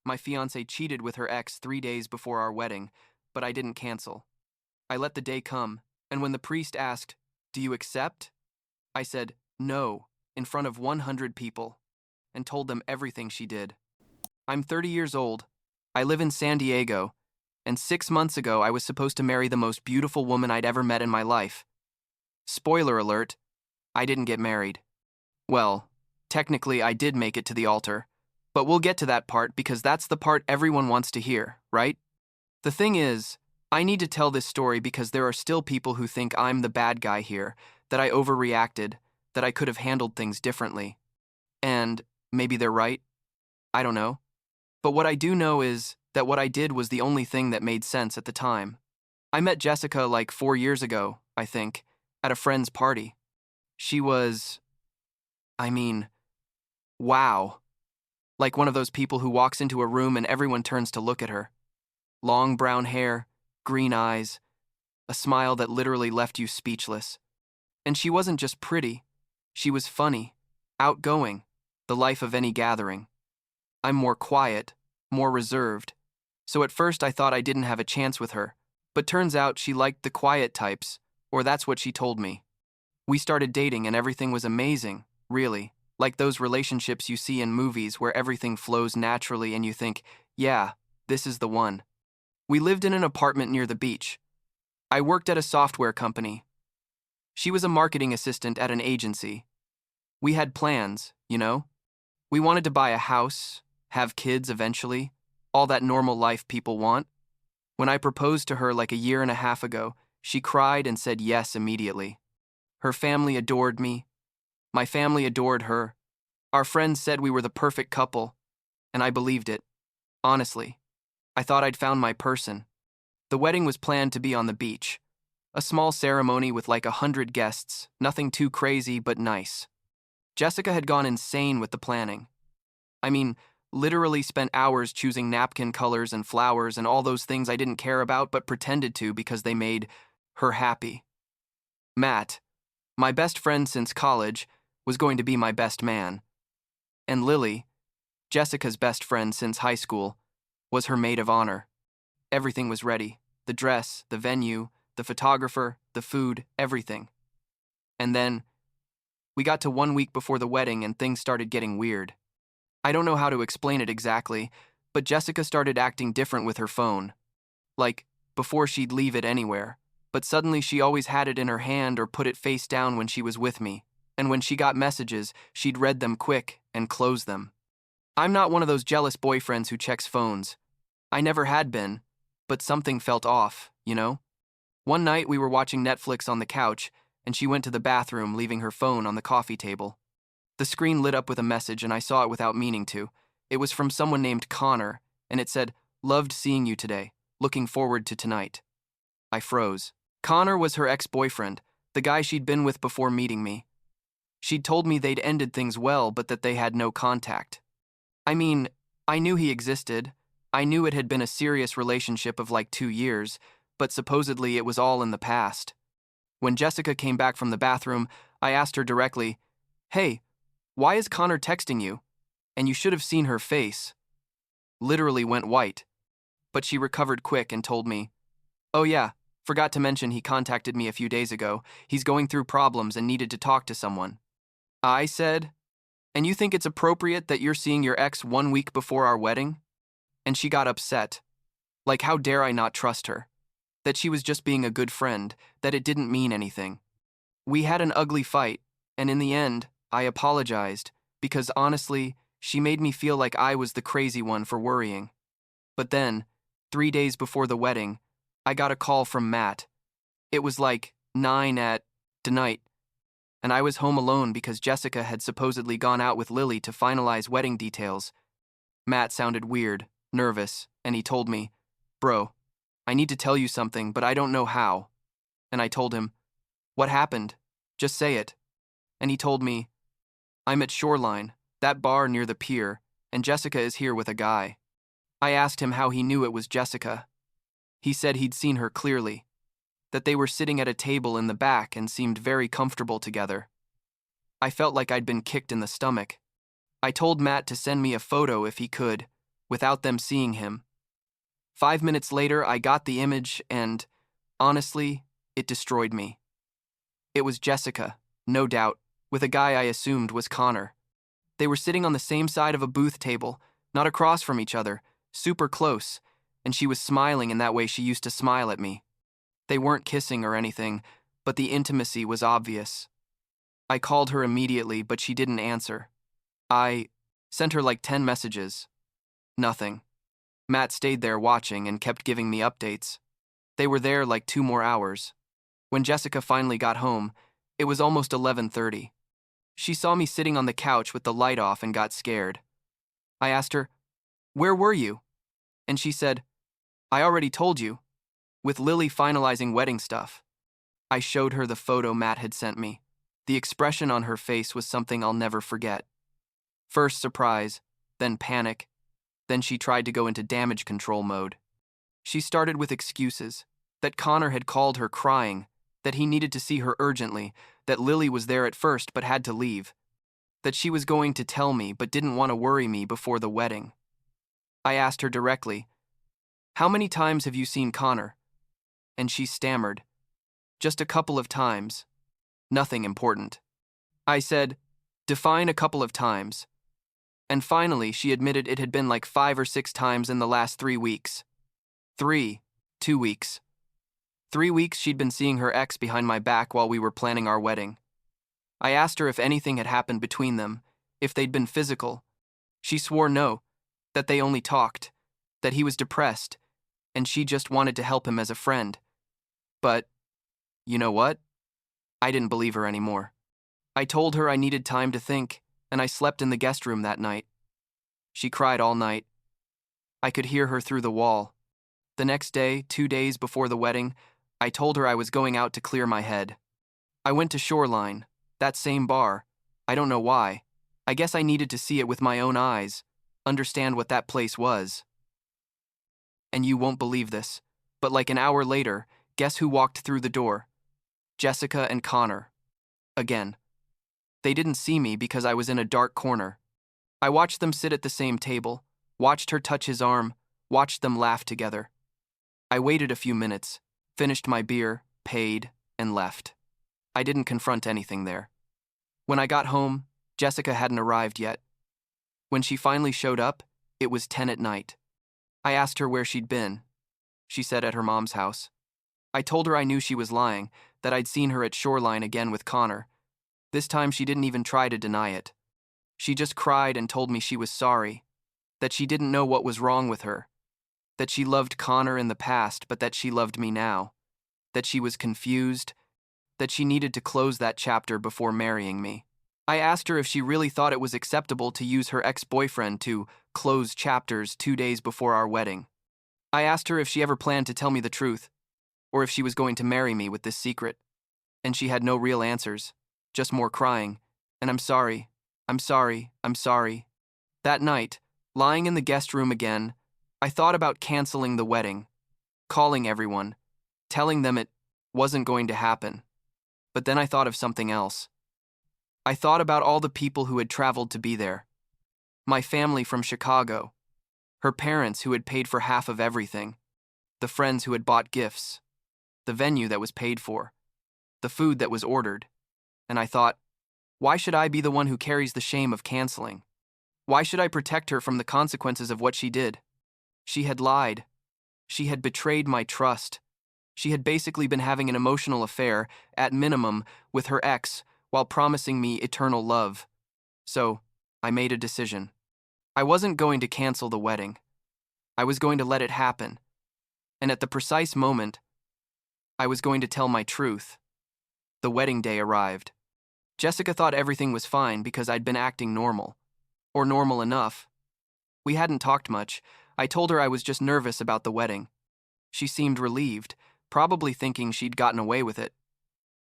My fiancée cheated with her ex 3 days before our wedding, but I didn't cancel. I let the day come, and when the priest asked, "Do you accept?" I said, "No," in front of 100 people, and told them everything she did. I'm 30 years old. I live in San Diego, and 6 months ago I was supposed to marry the most beautiful woman I'd ever met in my life. Spoiler alert, I didn't get married. Well, technically I did make it to the altar, but we'll get to that part because that's the part everyone wants to hear, right? The thing is, I need to tell this story because there are still people who think I'm the bad guy here, that I overreacted, that I could have handled things differently. And maybe they're right. I don't know. But what I do know is that what I did was the only thing that made sense at the time. I met Jessica like 4 years ago, I think, at a friend's party. She was, I mean, wow. Like one of those people who walks into a room and everyone turns to look at her. Long brown hair, green eyes, a smile that literally left you speechless. And she wasn't just pretty, she was funny, outgoing, the life of any gathering. I'm more quiet, more reserved, so at first I thought I didn't have a chance with her, but turns out she liked the quiet types, or that's what she told me. We started dating and everything was amazing, really, like those relationships you see in movies where everything flows naturally and you think, yeah, this is the one. We lived in an apartment near the beach. I worked at a software company. She was a marketing assistant at an agency. We had plans, you know? We wanted to buy a house, have kids eventually, all that normal life people want. When I proposed to her like a year and a half ago, she cried and said yes immediately. Her family adored me. My family adored her. Our friends said we were the perfect couple, and I believed it. Honestly, I thought I'd found my person. The wedding was planned to be on the beach. A small ceremony with like 100 guests, nothing too crazy but nice. Jessica had gone insane with the planning. I mean, literally spent hours choosing napkin colors and flowers and all those things I didn't care about but pretended to because they made her happy. Matt, my best friend since college, was going to be my best man. And Lily, Jessica's best friend since high school, was her maid of honor. Everything was ready. The dress, the venue, the photographer, the food, everything. And then, we got to 1 week before the wedding and things started getting weird. I don't know how to explain it exactly, but Jessica started acting different with her phone. Like, before she'd leave it anywhere, but suddenly she always had it in her hand or put it face down when she was with me, and when she got messages, she'd read them quick and close them. I'm not one of those jealous boyfriends who checks phones. I never had been, but something felt off, you know? One night we were watching Netflix on the couch, and she went to the bathroom, leaving her phone on the coffee table. The screen lit up with a message, and I saw it without meaning to. It was from someone named Connor, and it said, "Loved seeing you today. Looking forward to tonight." I froze. Connor was her ex-boyfriend, the guy she'd been with before meeting me. She'd told me they'd ended things well, but that they had no contact. I mean, I knew he existed. I knew it had been a serious relationship of like 2 years, but supposedly it was all in the past. When Jessica came back from the bathroom, I asked her directly, "Hey, why is Connor texting you?" And you should have seen her face. Literally went white. But she recovered quick and told me, "Oh yeah, forgot to mention he contacted me a few days ago. He's going through problems and needed to talk to someone." I said, "And you think it's appropriate that you're seeing your ex 1 week before our wedding?" And she got upset. Like, how dare I not trust her? That she was just being a good friend, that it didn't mean anything. We had an ugly fight, and in the end, I apologized, because honestly, she made me feel like I was the crazy one for worrying. But then, 3 days before the wedding, I got a call from Matt. It was like 9 at night, and I was home alone because Jessica had supposedly gone out with Lily to finalize wedding details. Matt sounded weird, nervous, and he told me, "Bro, I need to tell you something, but I don't know how." And I told him, "What happened? Just say it." And he told me, "I'm at Shoreline, that bar near the pier, and Jessica is here with a guy." I asked him how he knew it was Jessica. He said he'd seen her clearly, that they were sitting at a table in the back and seemed very comfortable together. I felt like I'd been kicked in the stomach. I told Matt to send me a photo if he could, without them seeing him. 5 minutes later, I got the image and, honestly, it destroyed me. It was Jessica, no doubt, with a guy I assumed was Connor. They were sitting on the same side of a booth table, not across from each other, super close, and she was smiling in that way she used to smile at me. They weren't kissing or anything, but the intimacy was obvious. I called her immediately, but she didn't answer. I sent her like 10 messages. Nothing. Matt stayed there watching and kept giving me updates. They were there like 2 more hours. When Jessica finally got home, it was almost 11:30. She saw me sitting on the couch with the light off and got scared. I asked her, "Where were you?" And she said, "I already told you, with Lily finalizing wedding stuff." I showed her the photo Matt had sent me. The expression on her face was something I'll never forget. First surprise, then panic, then she tried to go into damage control mode. She started with excuses, that Connor had called her crying, that he needed to see her urgently, that Lily was there at first but had to leave, that she was going to tell me but didn't want to worry me before the wedding. I asked her directly, "How many times have you seen Connor?" And she stammered, "Just a couple of times. Nothing important." I said, "Define a couple of times." And finally, she admitted it had been like 5 or 6 times in the last 3 weeks. 2 weeks. 3 weeks she'd been seeing her ex behind my back while we were planning our wedding. I asked her if anything had happened between them, if they'd been physical. She swore no, that they only talked, that he was depressed, and she just wanted to help him as a friend. But, you know what? I didn't believe her anymore. I told her I needed time to think, and I slept in the guest room that night. She cried all night. I could hear her through the wall. The next day, 2 days before the wedding, I told her I was going out to clear my head. I went to Shoreline, that same bar. I don't know why. I guess I needed to see it with my own eyes, understand what that place was. And you won't believe this, but like an hour later, guess who walked through the door? Jessica and Connor. Again. They didn't see me because I was in a dark corner. I watched them sit at the same table, watched her touch his arm, watched them laugh together. I waited a few minutes, finished my beer, paid, and left. I didn't confront anything there. When I got home, Jessica hadn't arrived yet. When she finally showed up, it was 10 at night. I asked her where she'd been. She said at her mom's house. I told her I knew she was lying, that I'd seen her at Shoreline again with Connor. This time she didn't even try to deny it. She just cried and told me she was sorry, that she didn't know what was wrong with her, that she loved Connor in the past but that she loved me now, that she was confused, that she needed to close that chapter before marrying me. I asked her if she really thought it was acceptable to use her ex-boyfriend to close chapters 2 days before our wedding. I asked her if she ever planned to tell me the truth, or if she was going to marry me with this secret, and she had no real answers, just more crying, and I'm sorry, I'm sorry, I'm sorry. That night, lying in the guest room again, I thought about canceling the wedding, calling everyone, telling them it wasn't going to happen. But then I thought of something else. I thought about all the people who had traveled to be there. My family from Chicago, her parents who had paid for half of everything, the friends who had bought gifts, the venue that was paid for, the food that was ordered. And I thought, why should I be the one who carries the shame of canceling? Why should I protect her from the consequences of what she did? She had lied. She had betrayed my trust. She had basically been having an emotional affair, at minimum, with her ex, while promising me eternal love. So, I made a decision. I wasn't going to cancel the wedding. I was going to let it happen. And at the precise moment, I was going to tell my truth. The wedding day arrived. Jessica thought everything was fine because I'd been acting normal. Or normal enough. We hadn't talked much. I told her I was just nervous about the wedding. She seemed relieved, probably thinking she'd gotten away with it.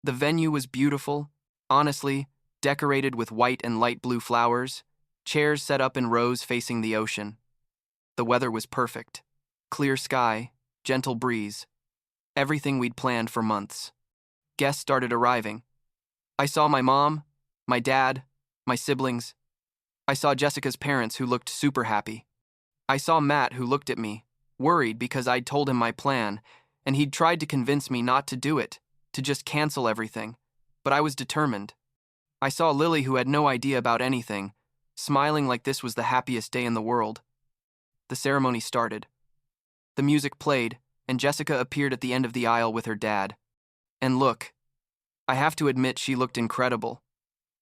The venue was beautiful, honestly, decorated with white and light blue flowers, chairs set up in rows facing the ocean. The weather was perfect. Clear sky, gentle breeze. Everything we'd planned for months. Guests started arriving. I saw my mom, my dad, my siblings. I saw Jessica's parents who looked super happy. I saw Matt, who looked at me, worried because I'd told him my plan, and he'd tried to convince me not to do it, to just cancel everything. But I was determined. I saw Lily, who had no idea about anything, smiling like this was the happiest day in the world. The ceremony started. The music played, and Jessica appeared at the end of the aisle with her dad. And look, I have to admit she looked incredible.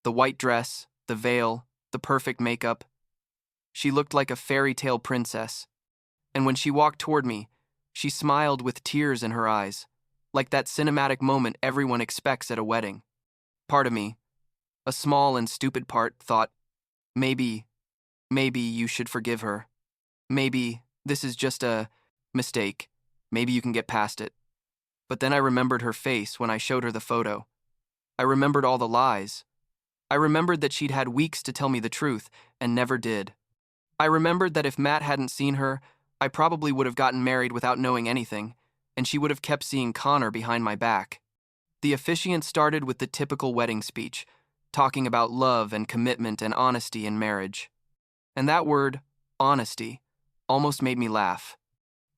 The white dress, the veil, the perfect makeup. She looked like a fairy tale princess. And when she walked toward me, she smiled with tears in her eyes, like that cinematic moment everyone expects at a wedding. Part of me, a small and stupid part, thought, maybe you should forgive her. Maybe this is just a mistake. Maybe you can get past it. But then I remembered her face when I showed her the photo. I remembered all the lies. I remembered that she'd had weeks to tell me the truth and never did. I remembered that if Matt hadn't seen her, I probably would have gotten married without knowing anything, and she would have kept seeing Connor behind my back. The officiant started with the typical wedding speech, talking about love and commitment and honesty in marriage. And that word, honesty, almost made me laugh.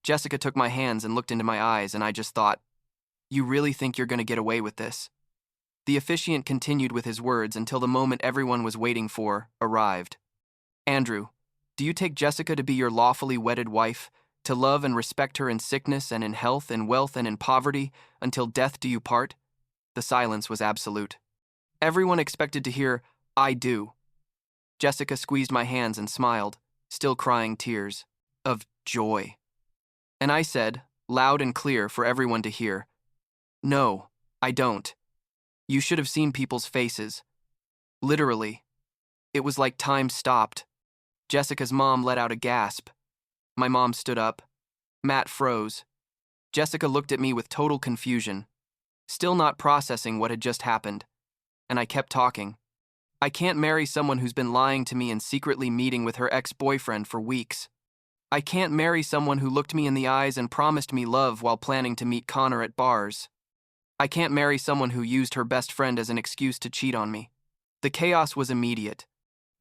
Jessica took my hands and looked into my eyes, and I just thought, you really think you're going to get away with this? The officiant continued with his words until the moment everyone was waiting for arrived. Andrew, do you take Jessica to be your lawfully wedded wife, to love and respect her in sickness and in health, in wealth and in poverty, until death do you part? The silence was absolute. Everyone expected to hear, I do. Jessica squeezed my hands and smiled, still crying tears of joy. And I said, loud and clear for everyone to hear, no, I don't. You should have seen people's faces. Literally. It was like time stopped. Jessica's mom let out a gasp. My mom stood up. Matt froze. Jessica looked at me with total confusion, still not processing what had just happened. And I kept talking. I can't marry someone who's been lying to me and secretly meeting with her ex-boyfriend for weeks. I can't marry someone who looked me in the eyes and promised me love while planning to meet Connor at bars. I can't marry someone who used her best friend as an excuse to cheat on me. The chaos was immediate.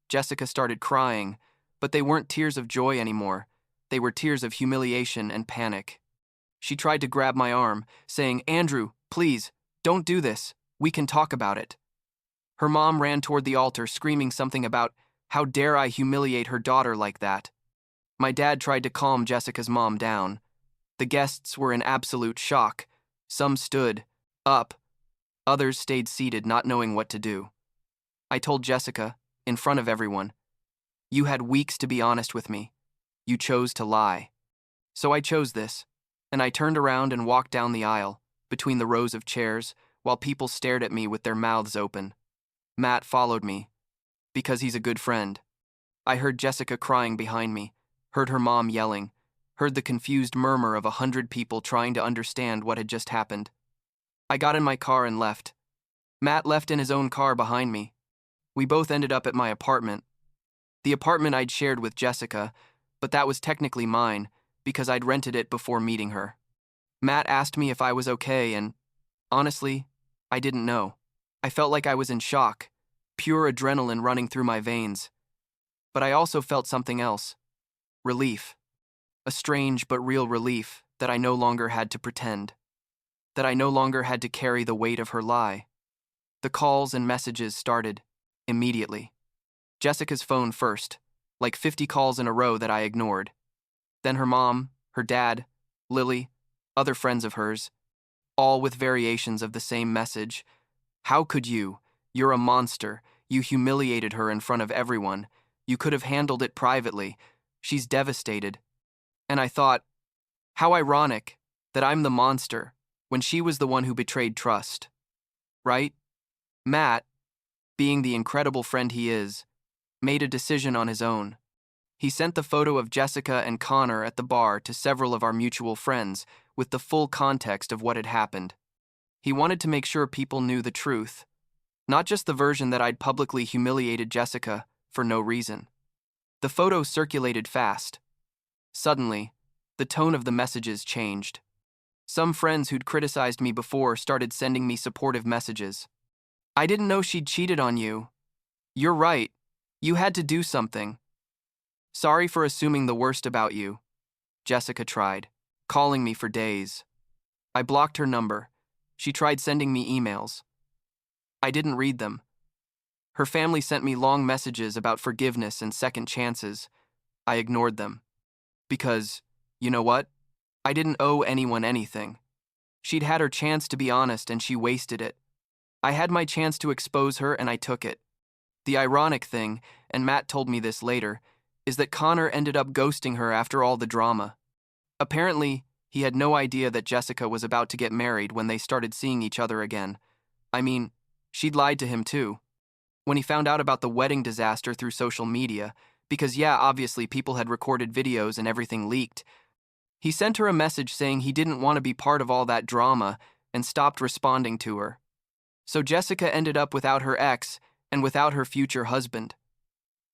Jessica started crying, but they weren't tears of joy anymore. They were tears of humiliation and panic. She tried to grab my arm, saying, Andrew, please, don't do this. We can talk about it. Her mom ran toward the altar, screaming something about, how dare I humiliate her daughter like that. My dad tried to calm Jessica's mom down. The guests were in absolute shock. Some stood up. Others stayed seated, not knowing what to do. I told Jessica, in front of everyone, you had weeks to be honest with me. You chose to lie. So I chose this, and I turned around and walked down the aisle, between the rows of chairs, while people stared at me with their mouths open. Matt followed me, because he's a good friend. I heard Jessica crying behind me, heard her mom yelling, heard the confused murmur of 100 people trying to understand what had just happened. I got in my car and left. Matt left in his own car behind me. We both ended up at my apartment. The apartment I'd shared with Jessica, but that was technically mine, because I'd rented it before meeting her. Matt asked me if I was okay, and honestly, I didn't know. I felt like I was in shock, pure adrenaline running through my veins. But I also felt something else. Relief. A strange but real relief that I no longer had to pretend. That I no longer had to carry the weight of her lie. The calls and messages started immediately. Jessica's phone first, like 50 calls in a row that I ignored. Then her mom, her dad, Lily, other friends of hers, all with variations of the same message. How could you? You're a monster. You humiliated her in front of everyone. You could have handled it privately. She's devastated. And I thought, how ironic that I'm the monster when she was the one who betrayed trust. Right? Matt, being the incredible friend he is, made a decision on his own. He sent the photo of Jessica and Connor at the bar to several of our mutual friends with the full context of what had happened. He wanted to make sure people knew the truth, not just the version that I'd publicly humiliated Jessica for no reason. The photo circulated fast. Suddenly, the tone of the messages changed. Some friends who'd criticized me before started sending me supportive messages. I didn't know she'd cheated on you. You're right. You had to do something. Sorry for assuming the worst about you, Jessica tried, calling me for days. I blocked her number. She tried sending me emails. I didn't read them. Her family sent me long messages about forgiveness and second chances. I ignored them. Because, you know what? I didn't owe anyone anything. She'd had her chance to be honest and she wasted it. I had my chance to expose her and I took it. The ironic thing, and Matt told me this later, is that Connor ended up ghosting her after all the drama. Apparently, he had no idea that Jessica was about to get married when they started seeing each other again. I mean, she'd lied to him too. When he found out about the wedding disaster through social media, because yeah, obviously people had recorded videos and everything leaked, he sent her a message saying he didn't want to be part of all that drama and stopped responding to her. So Jessica ended up without her ex and without her future husband.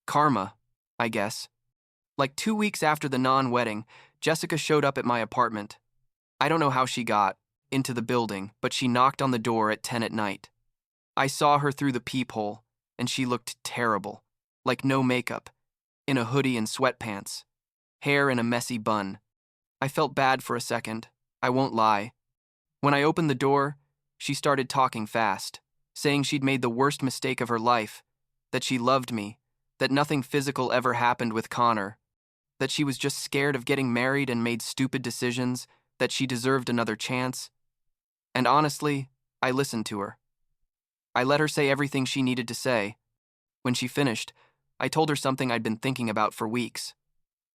Karma, I guess. Like 2 weeks after the non-wedding, Jessica showed up at my apartment. I don't know how she got into the building, but she knocked on the door at 10 at night. I saw her through the peephole, and she looked terrible, like no makeup, in a hoodie and sweatpants, hair in a messy bun. I felt bad for a second, I won't lie. When I opened the door, she started talking fast, saying she'd made the worst mistake of her life, that she loved me, that nothing physical ever happened with Connor, that she was just scared of getting married and made stupid decisions, that she deserved another chance. And honestly, I listened to her. I let her say everything she needed to say. When she finished, I told her something I'd been thinking about for weeks.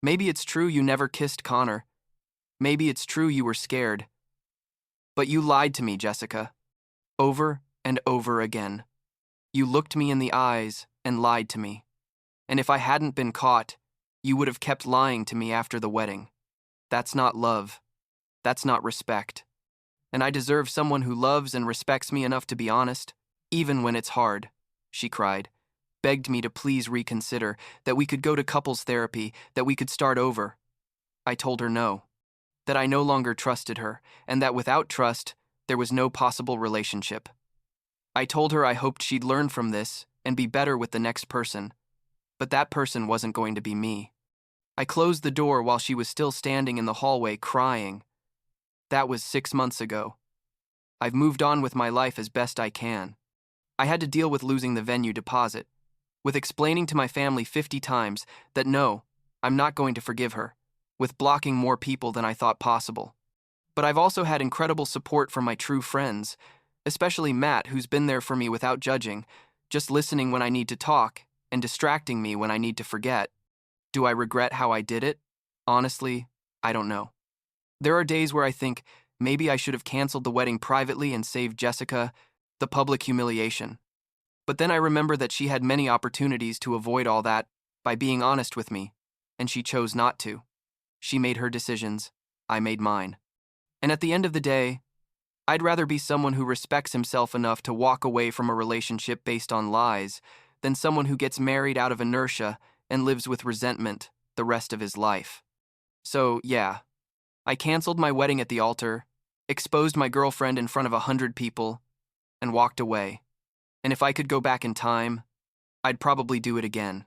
Maybe it's true you never kissed Connor. Maybe it's true you were scared. But you lied to me, Jessica. Over and over again. You looked me in the eyes and lied to me. And if I hadn't been caught, you would have kept lying to me after the wedding. That's not love. That's not respect. And I deserve someone who loves and respects me enough to be honest, even when it's hard, she cried, begged me to please reconsider, that we could go to couples therapy, that we could start over. I told her no, that I no longer trusted her, and that without trust, there was no possible relationship. I told her I hoped she'd learn from this and be better with the next person, but that person wasn't going to be me. I closed the door while she was still standing in the hallway crying. That was 6 months ago. I've moved on with my life as best I can. I had to deal with losing the venue deposit, with explaining to my family 50 times that no, I'm not going to forgive her, with blocking more people than I thought possible. But I've also had incredible support from my true friends, especially Matt, who's been there for me without judging, just listening when I need to talk and distracting me when I need to forget. Do I regret how I did it? Honestly, I don't know. There are days where I think maybe I should have canceled the wedding privately and saved Jessica the public humiliation. But then I remember that she had many opportunities to avoid all that by being honest with me, and she chose not to. She made her decisions, I made mine. And at the end of the day, I'd rather be someone who respects himself enough to walk away from a relationship based on lies than someone who gets married out of inertia and lives with resentment the rest of his life. So, yeah, I canceled my wedding at the altar, exposed my girlfriend in front of 100 people, and walked away. And if I could go back in time, I'd probably do it again.